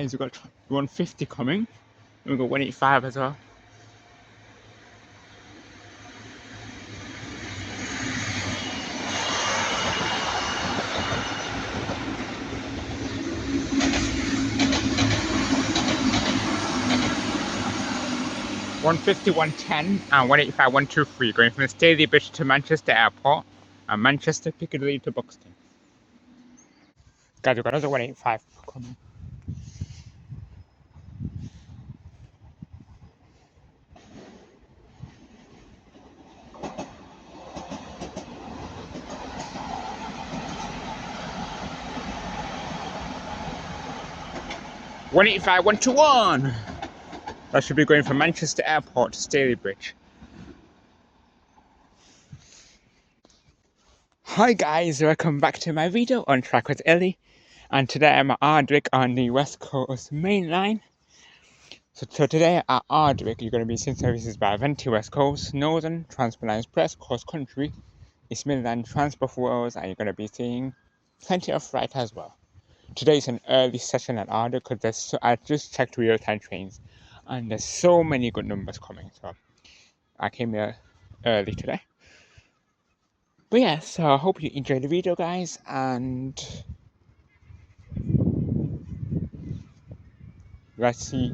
guys, we've got 150 coming, and we've got 185 as well. $150, $110, and $185, $123, going from the Staley Bridge to Manchester Airport, and Manchester Piccadilly to Buxton. Guys, we've got another 185 coming. $185, $121. That should be going from Manchester Airport to Staley Bridge. Hi guys, welcome back to my video on Track with Ellie, and today I'm at Ardwick on the West Coast Main Line. So today at Ardwick you're going to be seeing services by Avanti West Coast, Northern, Transpennine Express, Cross Country, East Midlands, Transport for Wales, and you're going to be seeing plenty of freight as well. Today is an early session at Ardwick because I just checked real-time trains and there's so many good numbers coming, so I came here early today. But yeah, so I hope you enjoyed the video guys, and let's see.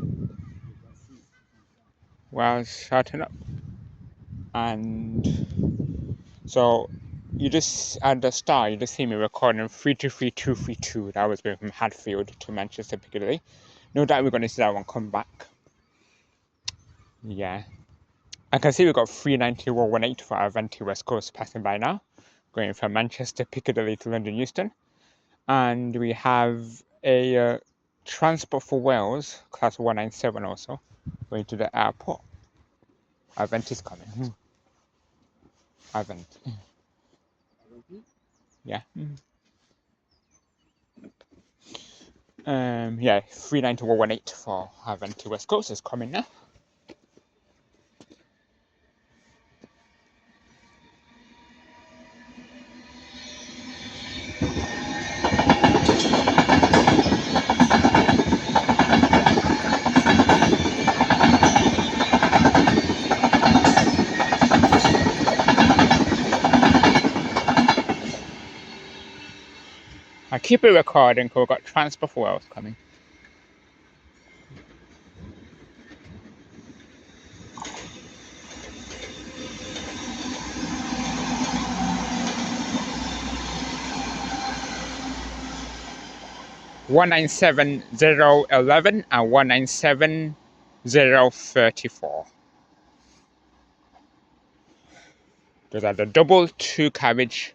Well, shutting up. And so you just at the start you just see me recording 323232. That was going from Hadfield to Manchester Piccadilly. No doubt we're going to see that one come back. Yeah, I can see we've got 39118 for Avanti West Coast passing by now, going from Manchester Piccadilly to London Euston. And we have a Transport for Wales class 197 also going to the airport. Avanti is coming. Avanti. Yeah. Yeah, 39118 for Avanti West Coast is coming now. I keep it recording because we've got Transport for Wales coming. $197,011 and $197,034. Those are the double two carriage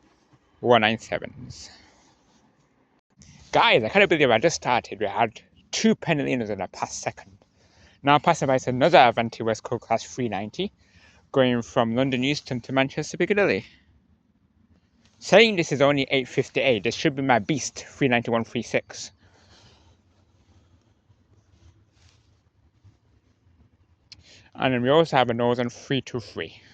197s. Guys, I can't believe I just started. We had two Pennelinas in the past second. Now passing by is another Avanti West Coast class 390, going from London Euston to Manchester Piccadilly. Saying this is only 858, this should be my beast 39136. And then we also have a Northern 323.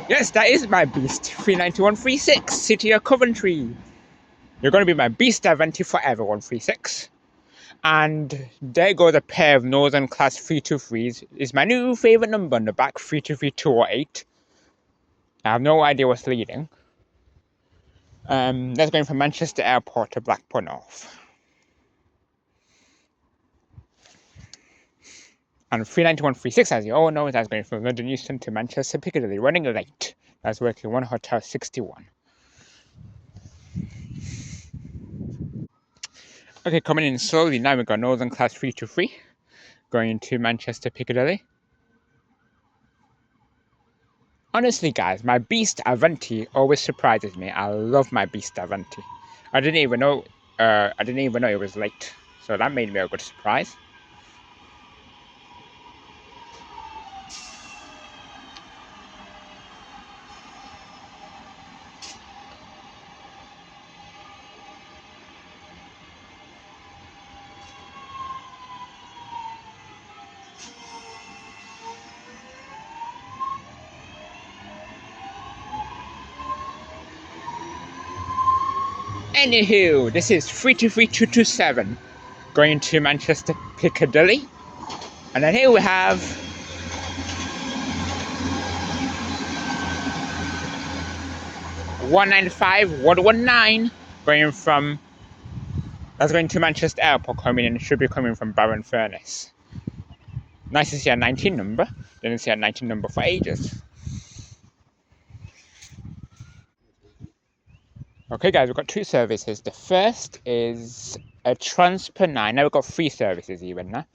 Yes, that is my beast 39136, City of Coventry. You're going to be my beast Avanti forever 136. And there goes a pair of Northern class 323s. Is my new favourite number on the back, 323208. I have no idea what's leading. That's going from Manchester Airport to Blackpool North. And 39136, as you all know, that's going from London Euston to Manchester Piccadilly, running late. That's working 1 Hotel 61. Okay, coming in slowly now, we've got Northern Class 323 going to Manchester Piccadilly. Honestly, guys, my Beast Avanti always surprises me. I love my Beast Avanti. I didn't even know. It was late, so that made me a good surprise. Anywho, this is 323227 going to Manchester Piccadilly, and then here we have 195119 going from. That's going to Manchester Airport, coming in, should be coming from Barron Furnace. Nice to see a 19 number. Didn't see a 19 number for ages. Okay, guys, we've got two services. The first is a Transpennine. Now we've got three services even now.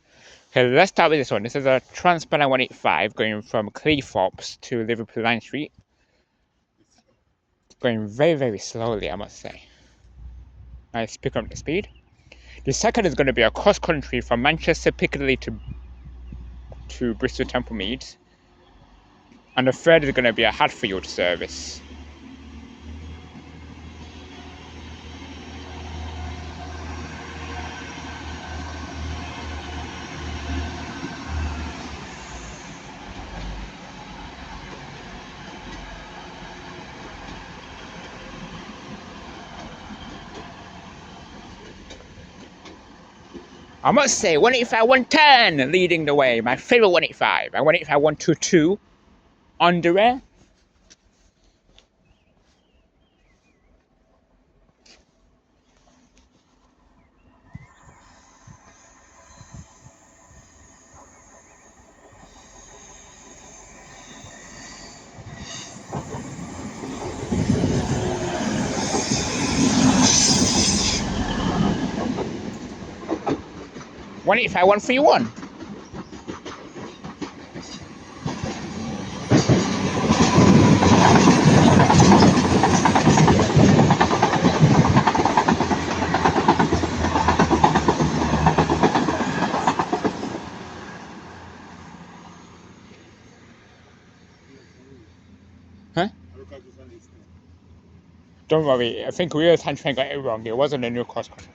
Okay, let's start with this one. This is a Transpennine 185 going from Cleethorpes to Liverpool Line Street. Going very, very slowly, I must say. Nice, pick up the speed. The second is going to be a cross country from Manchester Piccadilly to Bristol Temple Meads. And the third is going to be a Hadfield service. I must say, 185 110 leading the way. My favourite 185. And 185 122 on the rail. One 131. Huh? Don't worry, I think Real Time Train got it wrong. It wasn't a new cross country.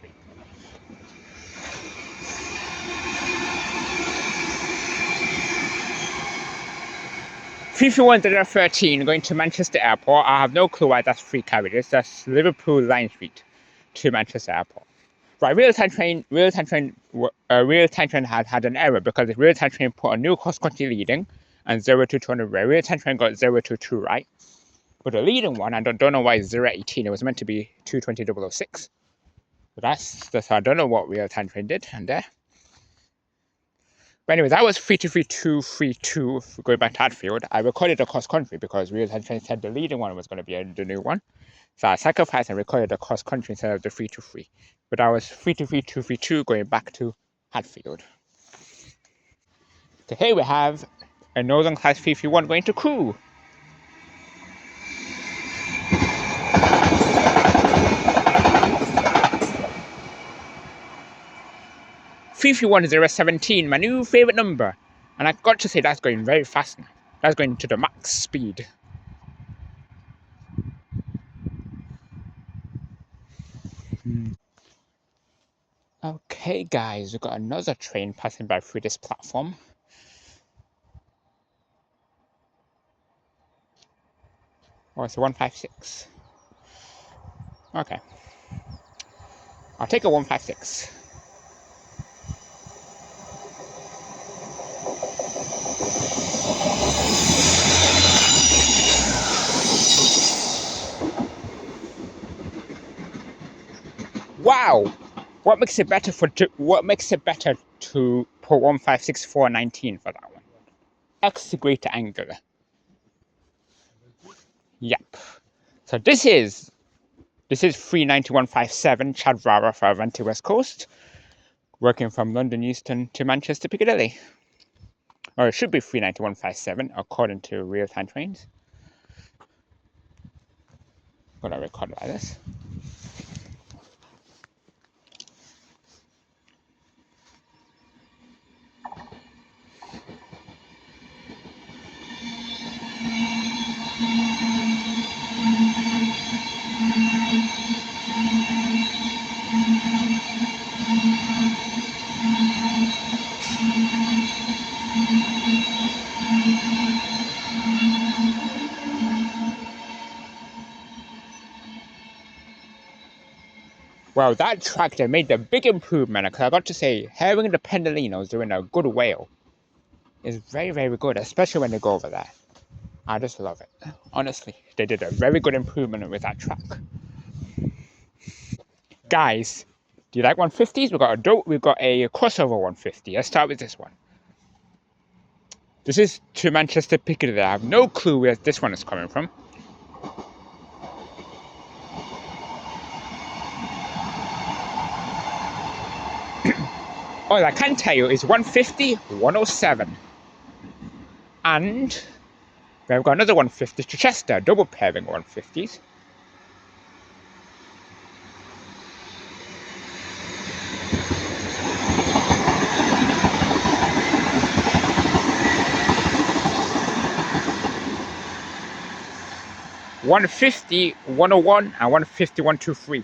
(331) going to Manchester Airport. I have no clue why that's three carriages. That's Liverpool Line Street to Manchester Airport. Right, Real Time Train had an error because the Real Time Train put a new cross country leading and 0 to 200 right. Real Time Train got 0 to 2 right. But the leading one, I don't know why it's 018. It was meant to be 220.006. But that's I don't know what Real Time Train did and there. But anyway, that was 323232 going back to Hadfield. I recorded the cross country because Real Time Train said the leading one was going to be the new one. So I sacrificed and recorded the cross country instead of the 323. But that was 323232 going back to Hadfield. So here we have a Northern Class 331 going to Crewe. (331) my new favourite number. And I got to say that's going very fast now. That's going to the max speed. Okay, guys, we've got another train passing by through this platform. Oh, it's a 156. Okay. I'll take a 156. Wow! What makes it better to put 156.419 for that one? X greater angle. Yep. So this is 39157 Chadwara for Avanti West Coast, working from London Euston to Manchester Piccadilly. Or it should be 39157 according to Real Time Trains. Gonna record like this. Well, that track, they made a big improvement, because I got to say, having the Pendolinos doing a good whale is very, very good, especially when they go over there. I just love it. Honestly, they did a very good improvement with that track. Guys, do you like 150s? We've got a crossover 150. Let's start with this one. This is to Manchester Piccadilly. I have no clue where this one is coming from. All I can tell you is 150, 107. And we've got another 150 to Chester, double pairing 150s. $150, 101, and 150, 123.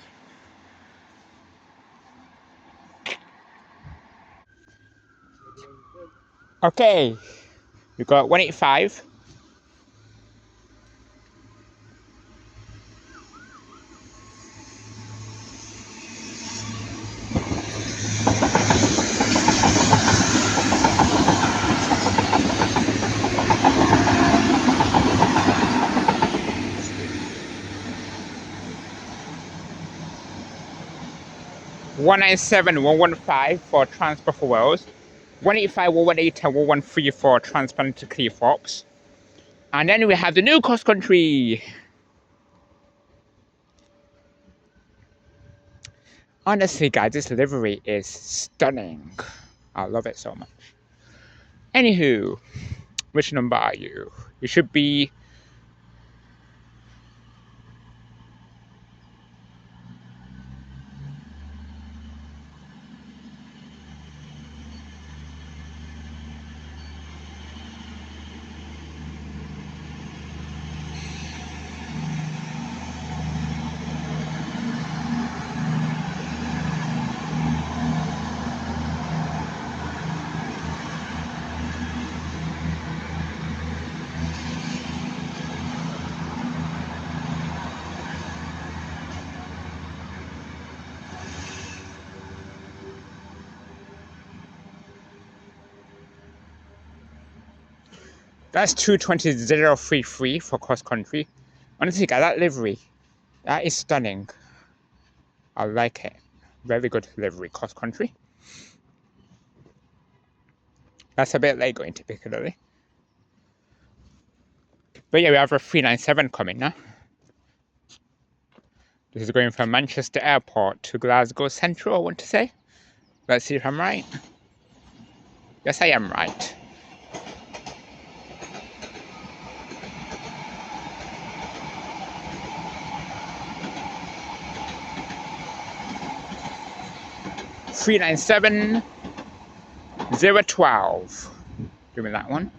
Okay, we've got 185. $197, 115 for Transport for Wales. 185, 118, and 113 for Transpennine to Cleethorpes. And then we have the new cross country. Honestly, guys, this livery is stunning. I love it so much. Anywho, which number are you? You should be... That's 220033 for cross country. Honestly, guys, that livery, that is stunning. I like it. Very good livery, cross country. That's a bit late going to Piccadilly. But yeah, we have a 397 coming now. This is going from Manchester Airport to Glasgow Central, I want to say. Let's see if I'm right. Yes, I am right. $397 012. Give me that one.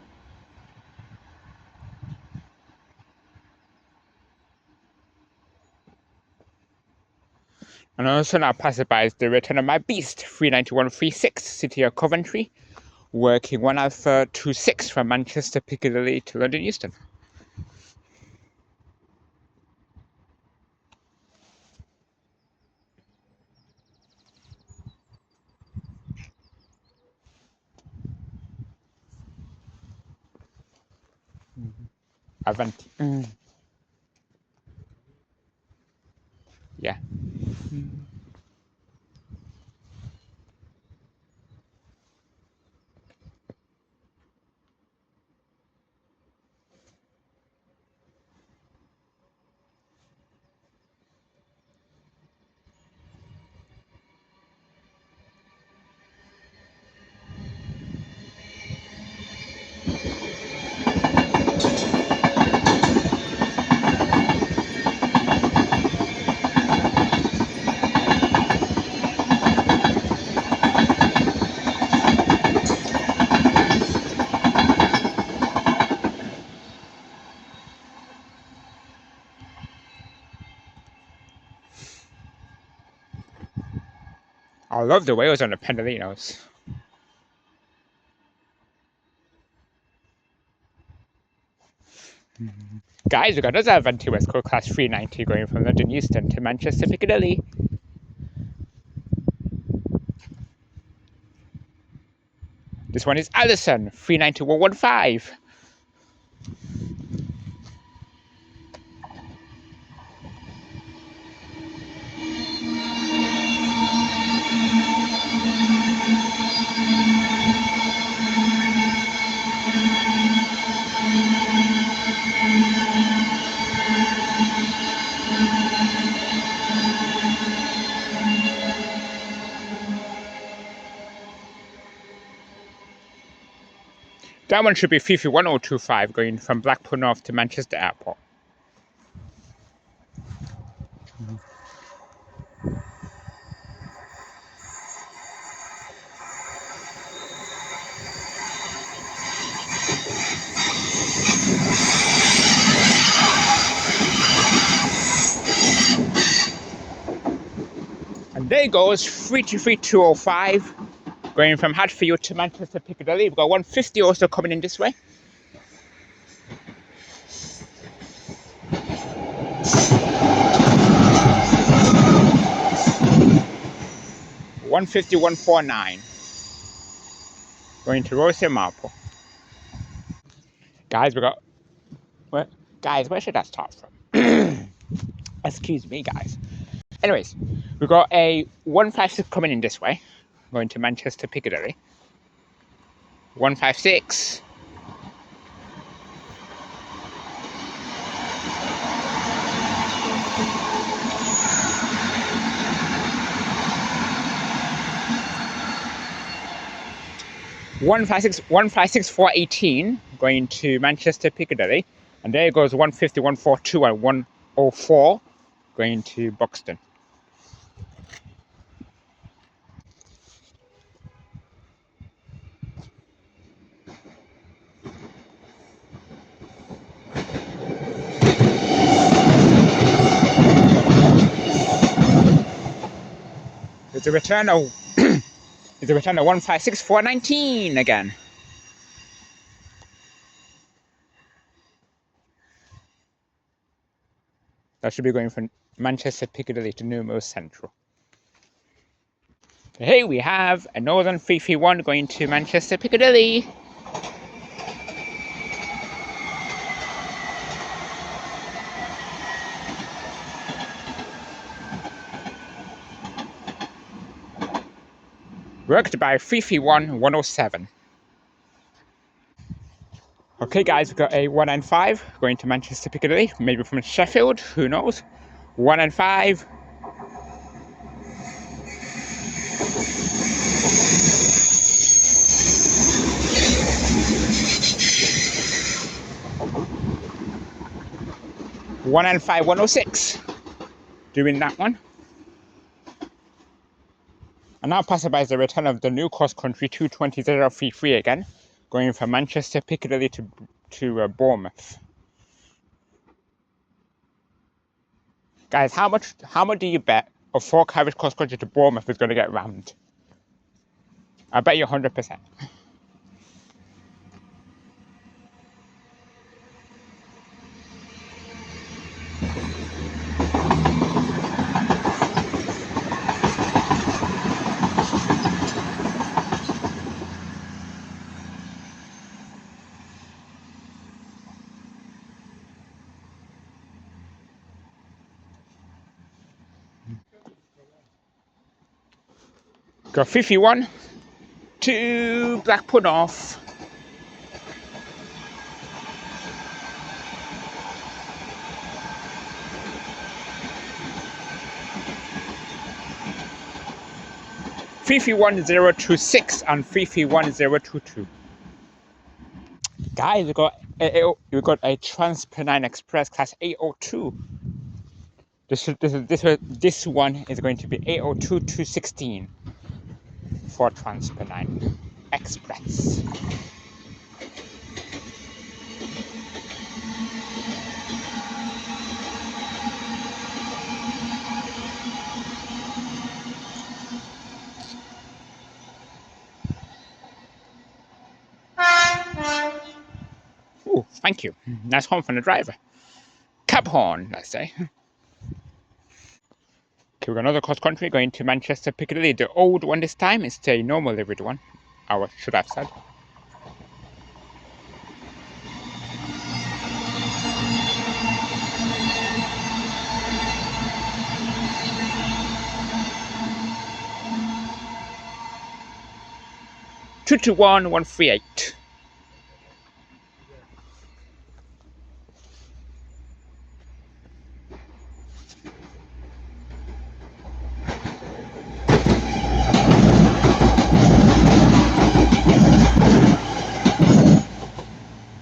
And also now passed by is the return of my beast, 39136, City of Coventry, working 1 Alpha 26 from Manchester Piccadilly to London Euston. Avanti. Yeah. I love the wheels on the Pendolinos. Guys, we got another Avanti West Coast Class 390 going from London Euston to Manchester Piccadilly. This one is Allison, 390-115. That one should be 331-025 going from Blackpool North to Manchester Airport. And there goes 323-205 going from Hadfield to Manchester Piccadilly. We've got 150 also coming in this way. (150-149) going to Rossi Marple. Guys, we got. What? Guys, where should I start from? Excuse me, guys. Anyways, we've got a 156 coming in this way, going to Manchester Piccadilly. 156. One five six 418 going to Manchester Piccadilly, and there goes 150 142 and 104 going to Buxton. It's a return of it's a return of 156 419 again. That should be going from Manchester Piccadilly to Newmilns Central. Here we have a Northern 331 going to Manchester Piccadilly. Worked by 331 107. Okay guys, we've got a 195 going to Manchester Piccadilly, maybe from Sheffield, who knows. 195. One and 5 106 doing that one. And now passing by the return of the new cross country 220-033 again, going from Manchester Piccadilly to Bournemouth. Guys, how much do you bet a 4-carriage cross country to Bournemouth is going to get rammed? I bet you 100%. Got 51 to Blackpool North. (331-026) and 331-022. Guys, we got a Transpennine Express Class 802. This one is going to be 802-216 for Transpennine Express. Thank you. Nice horn from the driver. Cab horn, let's say. Okay, we've got another cross country going to Manchester Piccadilly. The old one this time is the normal livered one. I should have said. Two two 138.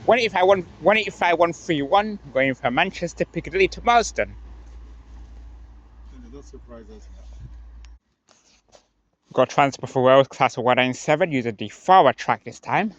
One 131 going from Manchester Piccadilly to Marsden. That surprises us. Got Transport for Wales class 197 using the forward track this time.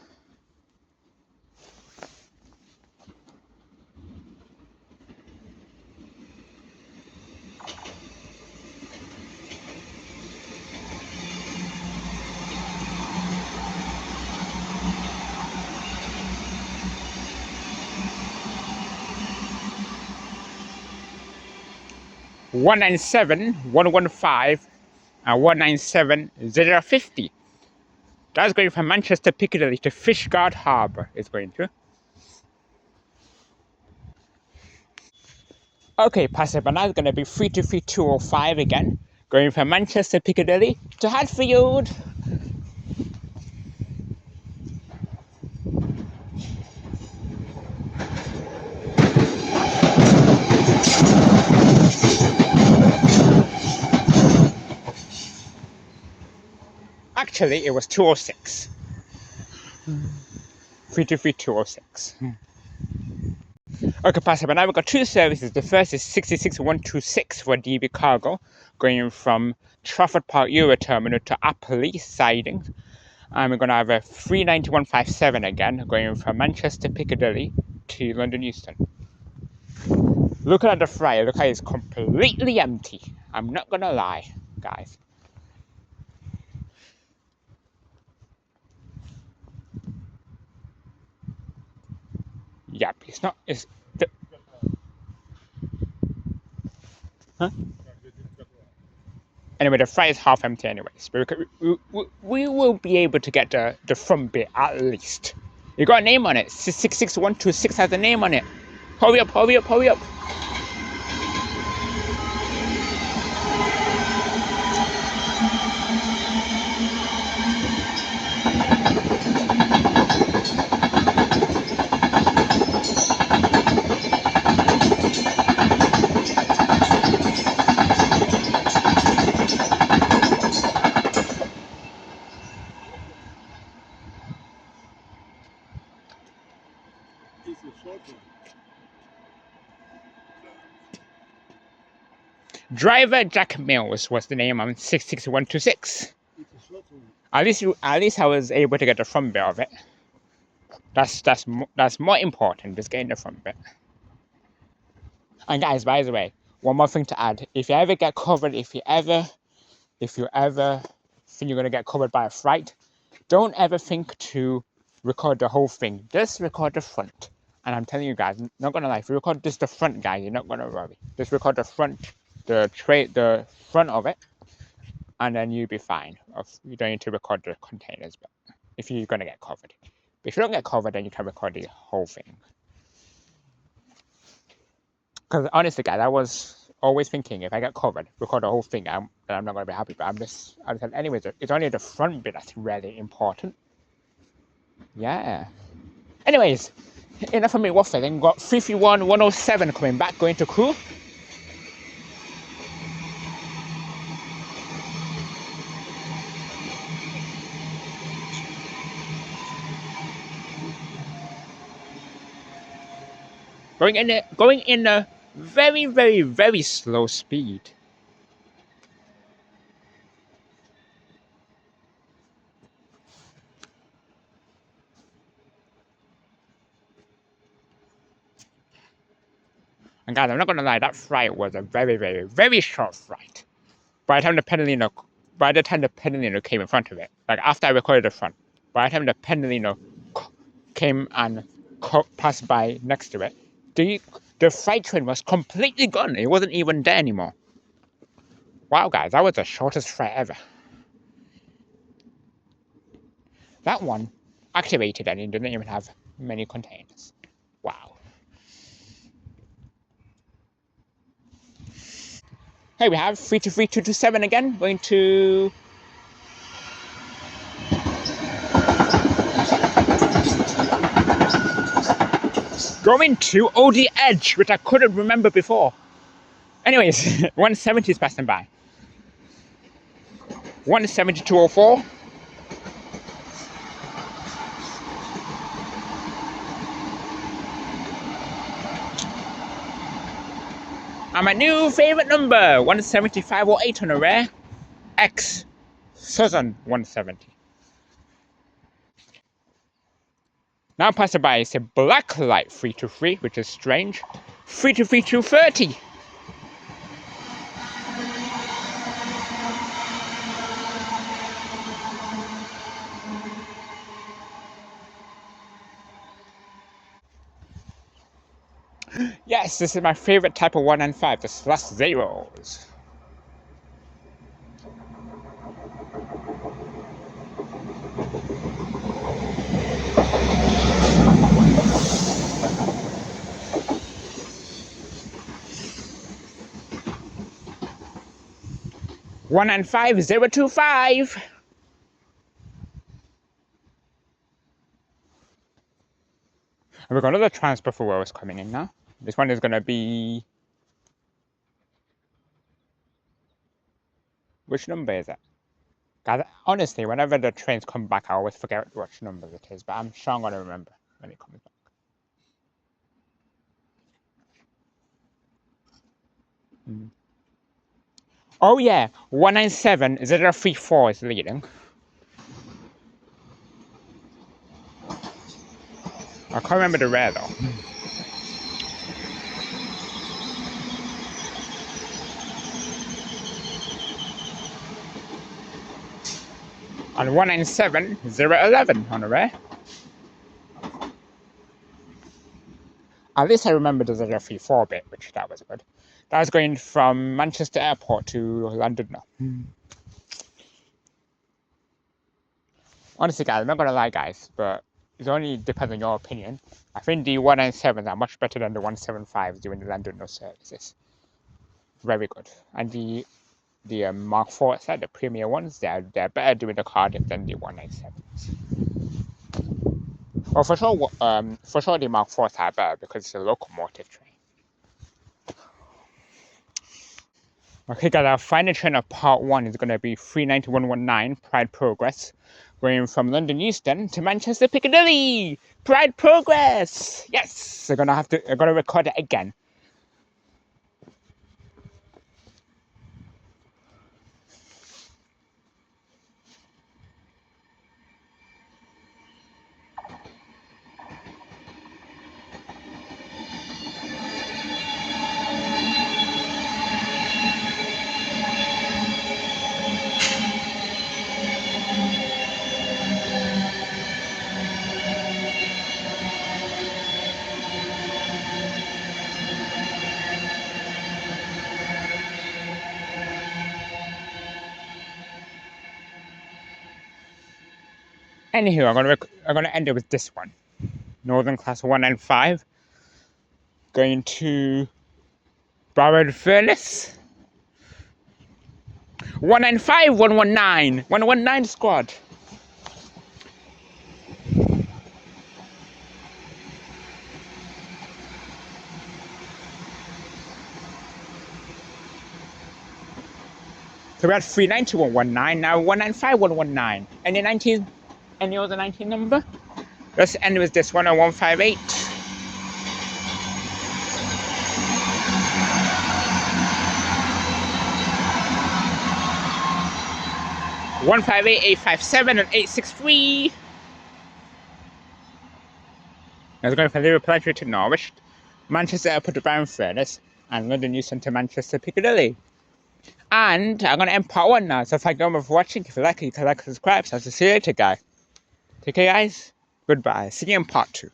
One 197, 115, and 197 050. That's going from Manchester Piccadilly to Fishguard Harbour. Is going to. Okay, passenger, now it's going to be 323 again, going from Manchester Piccadilly to Hadfield. Actually, it was 206. 206. Okay, passenger, now we've got two services. The first is 66126 for DB Cargo, going from Trafford Park Euro Terminal to Appley Sidings. And we're going to have a 39157 again, going from Manchester Piccadilly to London Euston. Looking at the flyer, look how it's completely empty. I'm not going to lie, guys. Yep, it's not. It's. Huh? Anyway, the fry is half empty anyways. But we will be able to get the front bit at least. You got a name on it. 66126 has a name on it. Hurry up, hurry up, hurry up. Driver Jack Mills was the name on 66126. At least I was able to get the front bit of it. That's more important, just getting the front bit. And guys, by the way, one more thing to add: if you ever get covered, if you ever think you're gonna get covered by a flight, don't ever think to record the whole thing. Just record the front. And I'm telling you guys, not gonna lie, if you record just the front, guys, you're not gonna worry. Just record the front, the front of it, and then you'll be fine. You don't need to record the containers, but if you're gonna get covered. But if you don't get covered, then you can record the whole thing. Because honestly, guys, I was always thinking if I get covered, record the whole thing, I'm not gonna be happy. But I said, anyways, it's only the front bit that's really important. Yeah. Anyways, enough of me waffling. Got 331 107 coming back, going to Crewe. Going in a very, very, very slow speed. And guys, I'm not gonna lie, that flight was a very, very, very short flight. By the time the Pendolino came in front of it, like after I recorded the front, by the time the Pendolino came and passed by next to it, the freight train was completely gone. It wasn't even there anymore. Wow, guys, that was the shortest freight ever. That one activated and it didn't even have many containers. Wow. Here we have 32327 again, going to... Going to OD Edge, which I couldn't remember before. Anyways, 170 is passing by. 17204. And my new favourite number, 17508 on a rare. X Southern 170. Now passing by is a black light 323, which is strange. 323230. Yes, this is my favorite type of 1 and 5, the slash zeros. One and 5025. And we've got another transport for Rose coming in now. This one is going to be... Which number is it? God, honestly, whenever the trains come back, I always forget which number it is, but I'm sure I'm going to remember when it comes back. Oh yeah, 197-034 is leading. I can't remember the rare though. And 197-011 on the rare. At least I remember the 034 bit, which that was good. That was going from Manchester Airport to London now. Honestly, guys, I'm not gonna lie, guys, but it only depends on your opinion. I think the 197s are much better than the 175s doing the London no services. Very good. And the Mark 4 set, the premier ones, they're better doing the Cardiff than the 197s. Well, for sure the Mark 4s are better because it's a locomotive train. Okay, guys, our final train of part 1 is going to be 39119 Pride Progress, going from London Euston to Manchester Piccadilly. Pride Progress. Yes, I'm gonna record it again. Anywho, I'm gonna end it with this one. Northern Class 195, going to Barrowed Furnace. 195, 119, 119 squad. So we had 390, 119, now 195, 119. Any other 19 number? Let's end with this one on 158. 158, 857, and 863. I was going for Liverpool to Norwich, Manchester Airport to Barrow Furnace, and London Euston to Manchester Piccadilly. And I'm going to end part 1 now, so thank you all for watching. If you like it, you can like and subscribe. So I'll see you later, guys. Take care, guys. Goodbye. See you in part 2.